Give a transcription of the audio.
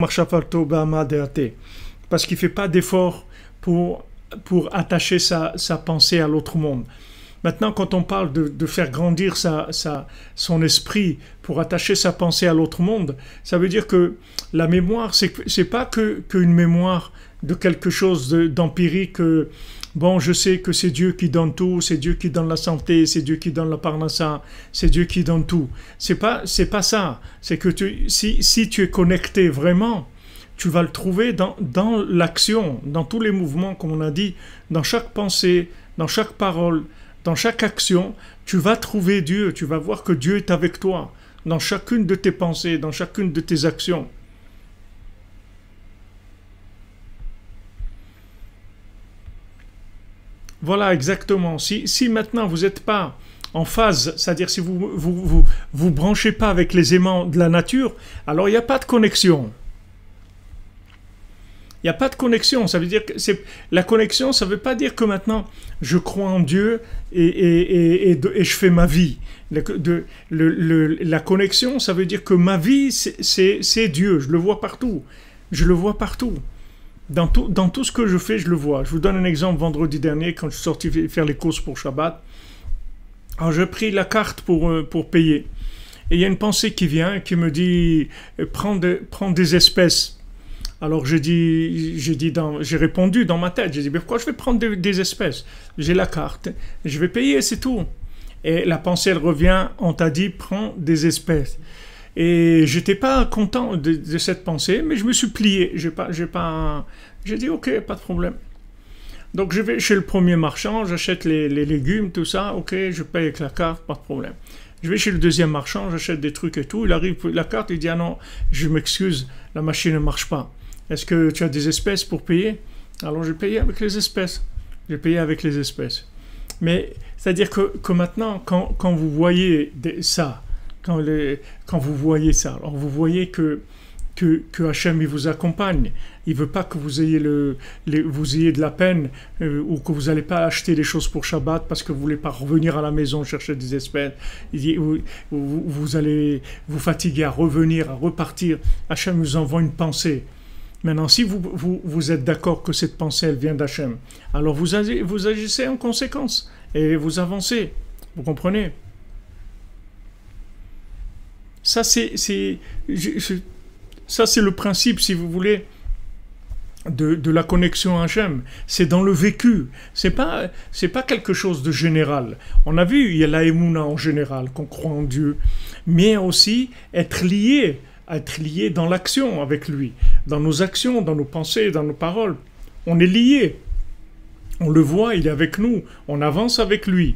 parce qu'il ne fait pas d'effort pour attacher sa pensée à l'autre monde. Maintenant, quand on parle de faire grandir son esprit pour attacher sa pensée à l'autre monde, ça veut dire que la mémoire, c'est pas qu'une mémoire de quelque chose d'empirique. Bon, je sais que c'est Dieu qui donne tout, c'est Dieu qui donne la santé, c'est Dieu qui donne la parnassa, c'est Dieu qui donne tout. C'est pas ça. C'est que si tu es connecté vraiment, tu vas le trouver dans l'action, dans tous les mouvements, comme on a dit, dans chaque pensée, dans chaque parole, dans chaque action, tu vas trouver Dieu, tu vas voir que Dieu est avec toi, dans chacune de tes pensées, dans chacune de tes actions. Voilà, exactement. Si maintenant vous n'êtes pas en phase, c'est-à-dire si vous branchez pas avec les aimants de la nature, alors il n'y a pas de connexion. Il n'y a pas de connexion. Ça veut dire que la connexion, ça ne veut pas dire que maintenant je crois en Dieu et je fais ma vie. La connexion, ça veut dire que ma vie, c'est Dieu. Je le vois partout. Je le vois partout. Dans tout ce que je fais, je le vois. Je vous donne un exemple. Vendredi dernier, quand je suis sorti faire les courses pour Shabbat, alors j'ai pris la carte pour payer. Et il y a une pensée qui vient, qui me dit prends des espèces. Alors j'ai répondu dans ma tête. J'ai dit mais pourquoi je vais prendre des espèces? J'ai la carte, je vais payer, c'est tout. Et la pensée, elle revient. On t'a dit prends des espèces. Et j'étais pas content de cette pensée, mais je me suis plié. J'ai dit ok, pas de problème. Donc je vais chez le premier marchand, j'achète les légumes, tout ça, ok, je paye avec la carte, pas de problème. Je vais chez le deuxième marchand, j'achète des trucs et tout, il arrive la carte, il dit ah non, je m'excuse, la machine ne marche pas. Est-ce que tu as des espèces pour payer? Alors j'ai payé avec les espèces. J'ai payé avec les espèces. Mais c'est-à-dire que maintenant, quand vous voyez ça, quand vous voyez ça, alors vous voyez que Hachem il vous accompagne. Il veut pas que vous ayez vous ayez de la peine ou que vous n'allez pas acheter des choses pour Shabbat parce que vous voulez pas revenir à la maison chercher des espèces. Il dit vous allez vous fatiguer à revenir, à repartir. Hachem vous envoie une pensée. Maintenant, si vous êtes d'accord que cette pensée elle vient d'Hachem, alors vous agissez en conséquence et vous avancez. Vous comprenez? Ça c'est le principe, si vous voulez, de la connexion à Hachem. C'est dans le vécu. C'est pas quelque chose de général. On a vu, il y a la Emouna en général, qu'on croit en Dieu, mais aussi être lié dans l'action avec lui, dans nos actions, dans nos pensées, dans nos paroles. On est lié. On le voit, il est avec nous. On avance avec lui.